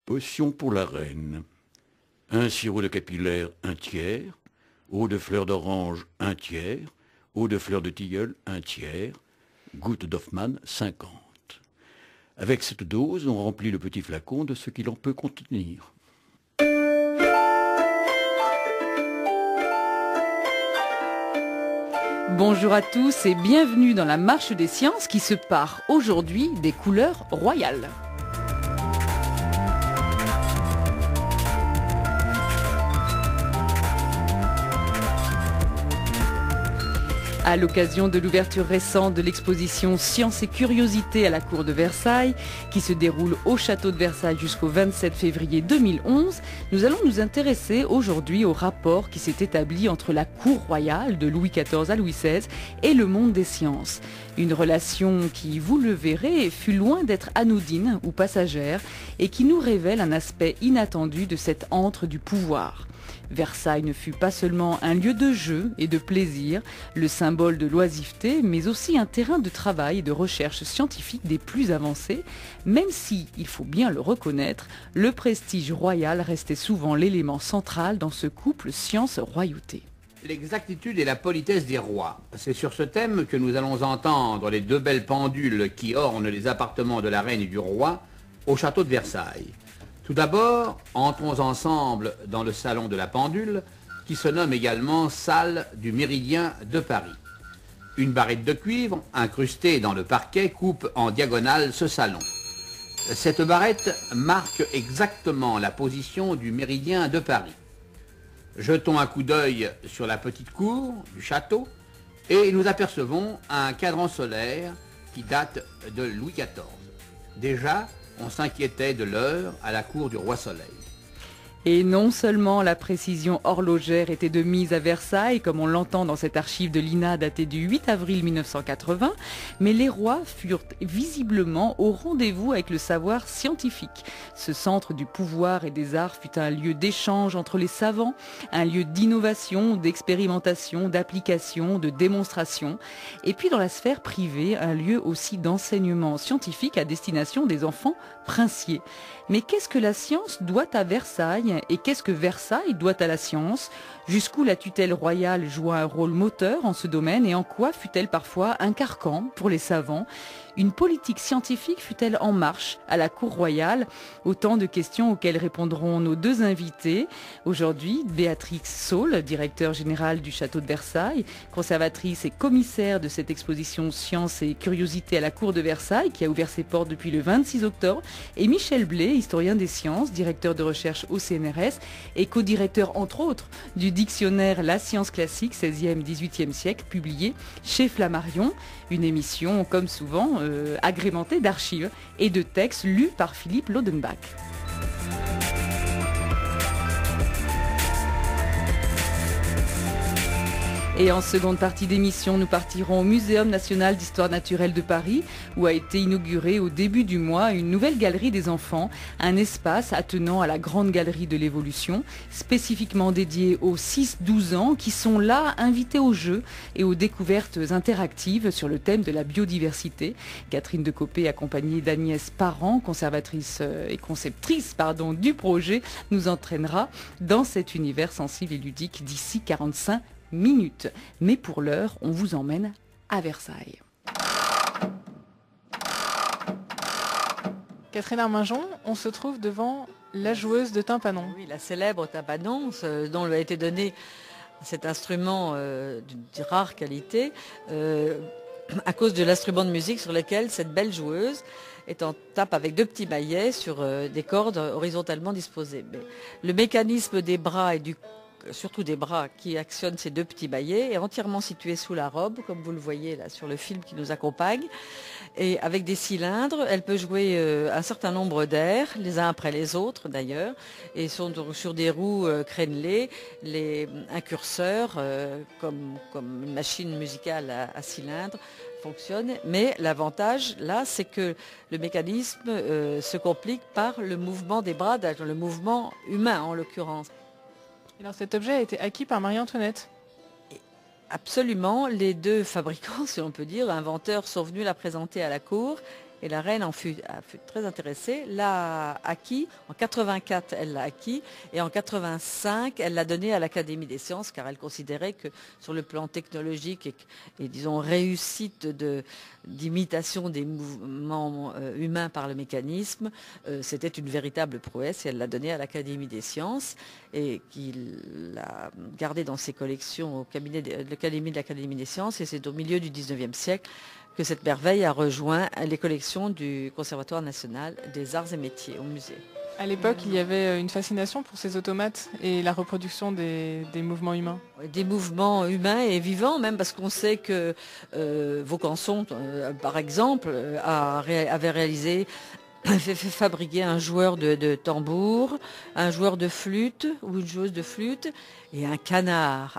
Potion pour la reine. Un sirop de capillaire, 1/3. Eau de fleur d'orange, 1/3. Eau de fleur de tilleul, 1/3. Gouttes d'Hoffmann, 50. Avec cette dose, on remplit le petit flacon de ce qu'il en peut contenir. Bonjour à tous et bienvenue dans la Marche des Sciences qui se part aujourd'hui des couleurs royales. À l'occasion de l'ouverture récente de l'exposition Sciences et Curiosités à la Cour de Versailles, qui se déroule au château de Versailles jusqu'au 27 février 2011, nous allons nous intéresser aujourd'hui au rapport qui s'est établi entre la cour royale de Louis XIV à Louis XVI et le monde des sciences. Une relation qui, vous le verrez, fut loin d'être anodine ou passagère et qui nous révèle un aspect inattendu de cet antre du pouvoir. Versailles ne fut pas seulement un lieu de jeu et de plaisir, le symbole de l'oisiveté, mais aussi un terrain de travail et de recherche scientifique des plus avancés, même si, il faut bien le reconnaître, le prestige royal restait souvent l'élément central dans ce couple science-royauté. L'exactitude et la politesse des rois. C'est sur ce thème que nous allons entendre les deux belles pendules qui ornent les appartements de la reine et du roi au château de Versailles. Tout d'abord, entrons ensemble dans le salon de la pendule, qui se nomme également salle du Méridien de Paris. Une barrette de cuivre, incrustée dans le parquet, coupe en diagonale ce salon. Cette barrette marque exactement la position du Méridien de Paris. Jetons un coup d'œil sur la petite cour du château et nous apercevons un cadran solaire qui date de Louis XIV. Déjà, on s'inquiétait de l'heure à la cour du roi Soleil. Et non seulement la précision horlogère était de mise à Versailles, comme on l'entend dans cette archive de l'INA datée du 8 avril 1980, mais les rois furent visiblement au rendez-vous avec le savoir scientifique. Ce centre du pouvoir et des arts fut un lieu d'échange entre les savants, un lieu d'innovation, d'expérimentation, d'application, de démonstration, et puis dans la sphère privée, un lieu aussi d'enseignement scientifique à destination des enfants princiers. Mais qu'est-ce que la science doit à Versailles et qu'est-ce que Versailles doit à la science? Jusqu'où la tutelle royale joua un rôle moteur en ce domaine et en quoi fut-elle parfois un carcan pour les savants? Une politique scientifique fut-elle en marche à la cour royale? Autant de questions auxquelles répondront nos deux invités. Aujourd'hui, Béatrix Saul, directeur général du château de Versailles, conservatrice et commissaire de cette exposition Sciences et Curiosités à la cour de Versailles qui a ouvert ses portes depuis le 26 octobre, et Michel Blais, historien des sciences, directeur de recherche au CNRS et co-directeur entre autres du dictionnaire La science classique 16e-18e siècle publié chez Flammarion, une émission comme souvent agrémentée d'archives et de textes lus par Philippe Lodenbach. Et en seconde partie d'émission, nous partirons au Muséum national d'histoire naturelle de Paris, où a été inaugurée au début du mois une nouvelle galerie des enfants, un espace attenant à la grande galerie de l'évolution, spécifiquement dédié aux 6-12 ans qui sont là invités au jeu et aux découvertes interactives sur le thème de la biodiversité. Catherine Decopé, accompagnée d'Agnès Parent, conservatrice et conceptrice du projet, nous entraînera dans cet univers sensible et ludique d'ici 45 minutes. Mais pour l'heure, on vous emmène à Versailles. Catherine Arminjon, on se trouve devant la joueuse de tympanon. Oui, la célèbre tympanon, dont lui a été donné cet instrument d'une rare qualité, à cause de l'instrument de musique sur lequel cette belle joueuse est en tape avec deux petits maillets sur des cordes horizontalement disposées. Mais le mécanisme des bras et surtout des bras qui actionnent ces deux petits maillets est entièrement situé sous la robe, comme vous le voyez là sur le film qui nous accompagne. Et avec des cylindres, elle peut jouer un certain nombre d'airs, les uns après les autres d'ailleurs, et sont sur des roues crénelées, un curseur, comme une machine musicale à cylindres, fonctionne. Mais l'avantage là, c'est que le mécanisme se complique par le mouvement des bras, le mouvement humain en l'occurrence. Alors cet objet a été acquis par Marie-Antoinette. Absolument, les deux fabricants, si on peut dire, inventeurs, sont venus la présenter à la cour et la reine fut très intéressée, l'a acquis, en 84 elle l'a acquis, et en 85 elle l'a donné à l'Académie des sciences, car elle considérait que sur le plan technologique et disons réussite d'imitation des mouvements humains par le mécanisme, c'était une véritable prouesse, et elle l'a donné à l'Académie des sciences, et qu'il l'a gardé dans ses collections au cabinet de l'Académie des sciences, et c'est au milieu du 19e siècle que cette merveille a rejoint les collections du Conservatoire national des arts et métiers au musée. À l'époque, il y avait une fascination pour ces automates et la reproduction des mouvements humains. Des mouvements humains et vivants même, parce qu'on sait que Vaucanson, par exemple, avait réalisé, fait fabriquer un joueur de tambour, un joueur de flûte ou une joueuse de flûte et un canard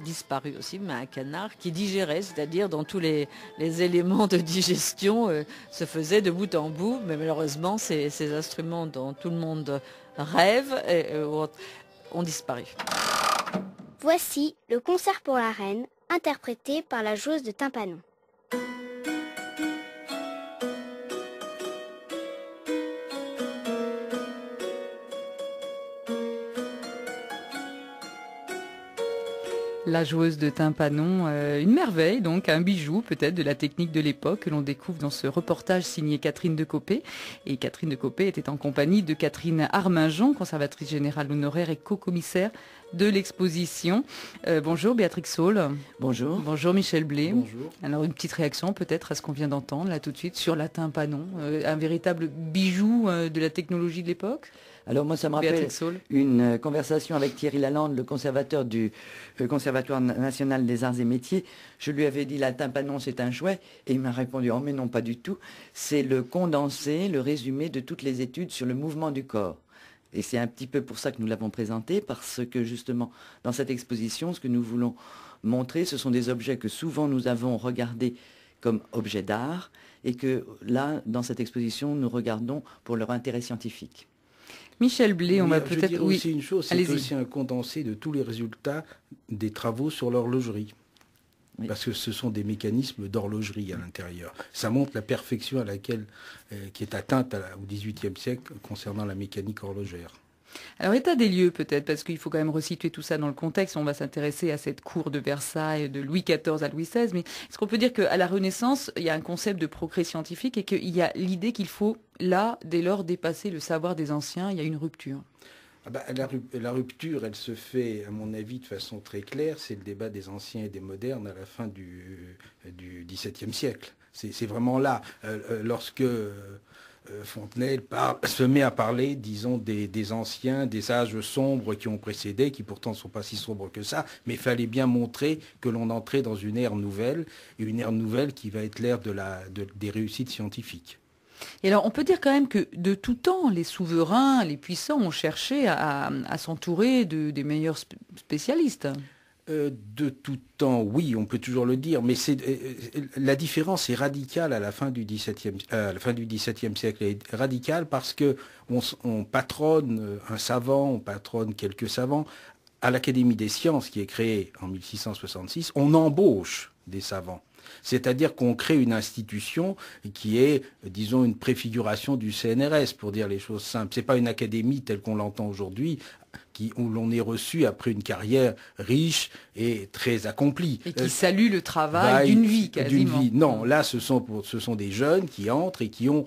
disparu aussi, mais un canard qui digérait, c'est-à-dire dans tous les éléments de digestion se faisait de bout en bout, mais malheureusement ces instruments dont tout le monde rêve ont disparu. Voici le concert pour la reine, interprété par la joueuse de tympanon. La joueuse de tympanon, une merveille, donc un bijou peut-être de la technique de l'époque que l'on découvre dans ce reportage signé Catherine Decopé. Et Catherine Decopé était en compagnie de Catherine Arminjon, conservatrice générale honoraire et co-commissaire de l'exposition. Bonjour Béatrix Saul. Bonjour. Bonjour Michel Blé. Bonjour. Alors une petite réaction peut-être à ce qu'on vient d'entendre là tout de suite sur la tympanon, un véritable bijou de la technologie de l'époque. Alors moi ça me rappelle une conversation avec Thierry Lalande, le conservateur du Conservatoire national des arts et métiers. Je lui avais dit la tympanon c'est un jouet et il m'a répondu oh mais non pas du tout, c'est le condensé, le résumé de toutes les études sur le mouvement du corps. Et c'est un petit peu pour ça que nous l'avons présenté, parce que justement dans cette exposition ce que nous voulons montrer ce sont des objets que souvent nous avons regardés comme objets d'art et que là dans cette exposition nous regardons pour leur intérêt scientifique. Michel Blé, on va peut-être... Oui, aussi une chose, c'est aussi un condensé de tous les résultats des travaux sur l'horlogerie. Oui. Parce que ce sont des mécanismes d'horlogerie à l'intérieur. Ça montre la perfection à laquelle qui est atteinte au XVIIIe siècle concernant la mécanique horlogère. Alors, état des lieux peut-être, parce qu'il faut quand même resituer tout ça dans le contexte. On va s'intéresser à cette cour de Versailles de Louis XIV à Louis XVI. Mais est-ce qu'on peut dire qu'à la Renaissance, il y a un concept de progrès scientifique et qu'il y a l'idée qu'il faut, là, dès lors, dépasser le savoir des anciens? Il y a une rupture. La rupture, elle se fait, à mon avis, de façon très claire. C'est le débat des anciens et des modernes à la fin du XVIIe siècle. C'est vraiment là. Lorsque... Fontenelle se met à parler, disons, des anciens, des âges sombres qui ont précédé, qui pourtant ne sont pas si sombres que ça, mais il fallait bien montrer que l'on entrait dans une ère nouvelle, et une ère nouvelle qui va être l'ère des réussites scientifiques. Et alors, on peut dire quand même que de tout temps, les souverains, les puissants ont cherché à s'entourer des meilleurs spécialistes. De tout temps, oui, on peut toujours le dire, mais la différence est radicale à la fin du XVIIe siècle. Elle est radicale parce que on patronne un savant, on patronne quelques savants. À l'Académie des sciences, qui est créée en 1666, on embauche des savants. C'est-à-dire qu'on crée une institution qui est, disons, une préfiguration du CNRS, pour dire les choses simples. C'est pas une académie telle qu'on l'entend aujourd'hui, où l'on est reçu après une carrière riche et très accomplie. Et qui salue le travail d'une vie, quasiment. D'une vie. Non, là, ce sont des jeunes qui entrent et qui ont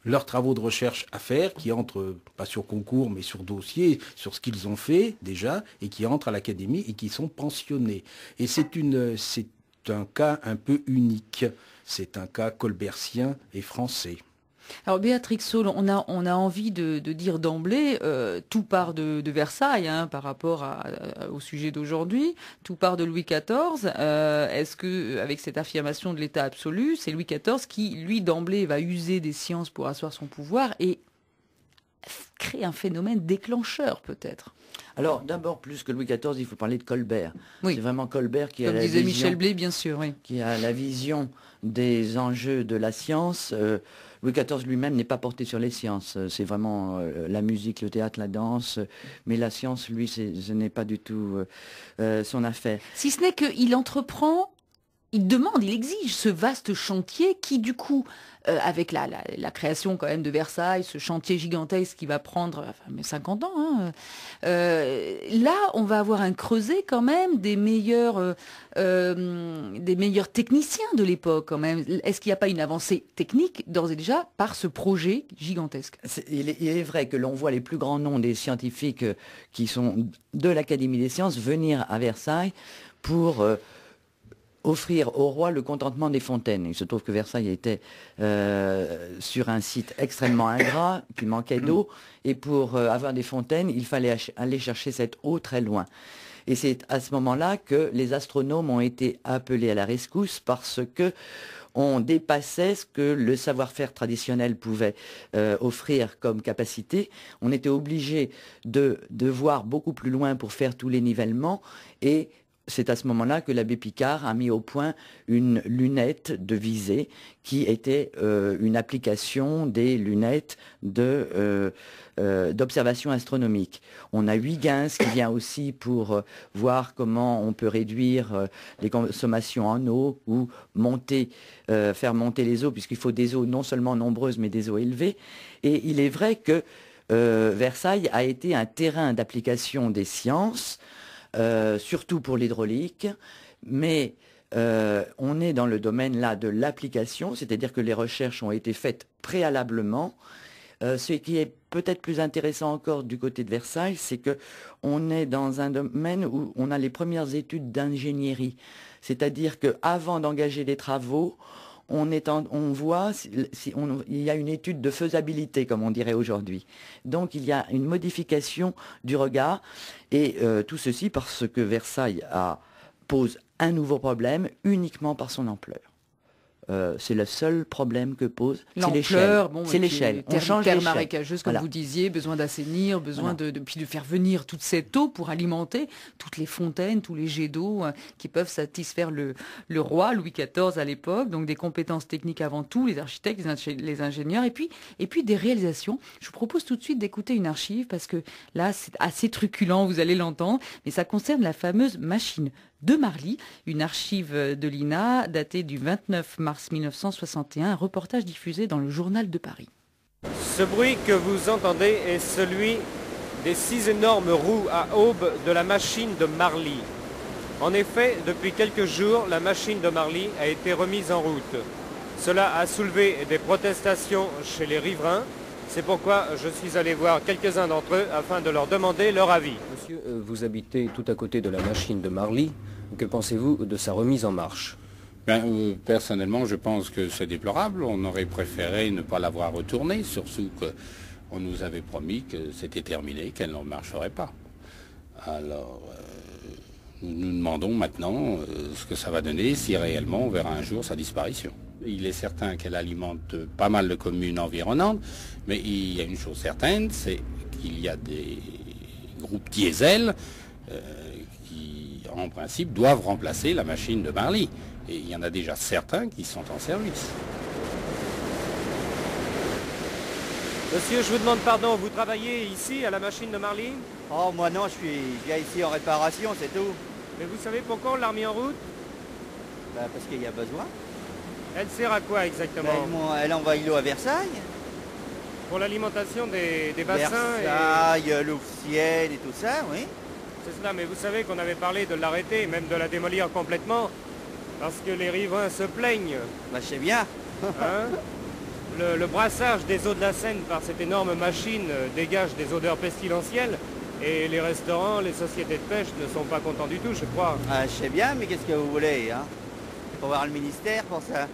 leurs travaux de recherche à faire, qui entrent, pas sur concours, mais sur dossier, sur ce qu'ils ont fait déjà, et qui entrent à l'académie et qui sont pensionnés. Et c'est un cas un peu unique. C'est un cas colbertien et français. Alors Béatrix Saul, on a envie de dire d'emblée, tout part de Versailles par rapport au sujet d'aujourd'hui, tout part de Louis XIV. Est-ce que, avec cette affirmation de l'État absolu, c'est Louis XIV qui, lui, d'emblée, va user des sciences pour asseoir son pouvoir et créer un phénomène déclencheur peut-être? Alors, d'abord, plus que Louis XIV, il faut parler de Colbert. Oui. C'est vraiment Colbert qui a la vision... Comme disait Michel Blé, bien sûr, oui. Qui a la vision des enjeux de la science. Louis XIV lui-même n'est pas porté sur les sciences. C'est vraiment la musique, le théâtre, la danse. Mais la science, lui, ce n'est pas du tout son affaire. Si ce n'est qu'il entreprend il demande, il exige ce vaste chantier qui, du coup, avec la création quand même de Versailles, ce chantier gigantesque qui va prendre 50 ans, hein, là, on va avoir un creuset quand même des meilleurs techniciens de l'époque quand même. Est-ce qu'il n'y a pas une avancée technique d'ores et déjà par ce projet gigantesque? Il est vrai que l'on voit les plus grands noms des scientifiques qui sont de l'Académie des sciences venir à Versailles pour offrir au roi le contentement des fontaines. Il se trouve que Versailles était sur un site extrêmement ingrat, qui manquait d'eau, et pour avoir des fontaines, il fallait aller chercher cette eau très loin. Et c'est à ce moment-là que les astronomes ont été appelés à la rescousse parce que on dépassait ce que le savoir-faire traditionnel pouvait offrir comme capacité. On était obligé de voir beaucoup plus loin pour faire tous les nivellements, et c'est à ce moment-là que l'abbé Picard a mis au point une lunette de visée qui était une application des lunettes d'observation astronomique. On a Huygens qui vient aussi pour voir comment on peut réduire les consommations en eau ou faire monter les eaux, puisqu'il faut des eaux non seulement nombreuses mais des eaux élevées. Et il est vrai que Versailles a été un terrain d'application des sciences, surtout pour l'hydraulique, mais on est dans le domaine là de l'application, c'est-à-dire que les recherches ont été faites préalablement. Ce qui est peut-être plus intéressant encore du côté de Versailles, c'est que on est dans un domaine où on a les premières études d'ingénierie, c'est-à-dire qu'avant d'engager les travaux, on voit il y a une étude de faisabilité, comme on dirait aujourd'hui. Donc il y a une modification du regard, et tout ceci parce que Versailles pose un nouveau problème uniquement par son ampleur. C'est le seul problème que pose, c'est l'échelle. C'est l'échelle. On change terre l'échelle. marécageuse, comme vous disiez, besoin d'assainir, besoin puis de faire venir toute cette eau pour alimenter toutes les fontaines, tous les jets d'eau qui peuvent satisfaire le roi Louis XIV à l'époque. Donc des compétences techniques avant tout, les architectes, les ingénieurs, et puis des réalisations. Je vous propose tout de suite d'écouter une archive parce que là c'est assez truculent, vous allez l'entendre, mais ça concerne la fameuse machine de Marly, une archive de l'INA datée du 29 mars 1961, un reportage diffusé dans le Journal de Paris. Ce bruit que vous entendez est celui des 6 énormes roues à aubes de la machine de Marly. En effet, depuis quelques jours, la machine de Marly a été remise en route. Cela a soulevé des protestations chez les riverains. C'est pourquoi je suis allé voir quelques-uns d'entre eux afin de leur demander leur avis. Monsieur, vous habitez tout à côté de la machine de Marly. Que pensez-vous de sa remise en marche? Personnellement, je pense que c'est déplorable. On aurait préféré ne pas l'avoir retournée, surtout qu'on nous avait promis que c'était terminé, qu'elle ne marcherait pas. Alors, nous nous demandons maintenant ce que ça va donner, si réellement on verra un jour sa disparition. Il est certain qu'elle alimente pas mal de communes environnantes, mais il y a une chose certaine, c'est qu'il y a des groupes diesel qui, en principe, doivent remplacer la machine de Marly. Et il y en a déjà certains qui sont en service. Monsieur, je vous demande pardon, vous travaillez ici à la machine de Marly? Oh, moi non, je viens ici en réparation, c'est tout. Mais vous savez pourquoi on l'a remis en route? Parce qu'il y a besoin. Elle sert à quoi exactement? Elle envoie l'eau à Versailles. Pour l'alimentation des bassins Versailles, Louvciennes et tout ça, oui. C'est cela, mais vous savez qu'on avait parlé de l'arrêter, même de la démolir complètement, parce que les riverains se plaignent. Je sais bien. Hein? Le brassage des eaux de la Seine par cette énorme machine dégage des odeurs pestilentielles, et les restaurants, les sociétés de pêche ne sont pas contents du tout, je crois. Je sais bien, mais qu'est-ce que vous voulez, hein? Faut voir le ministère pour ça.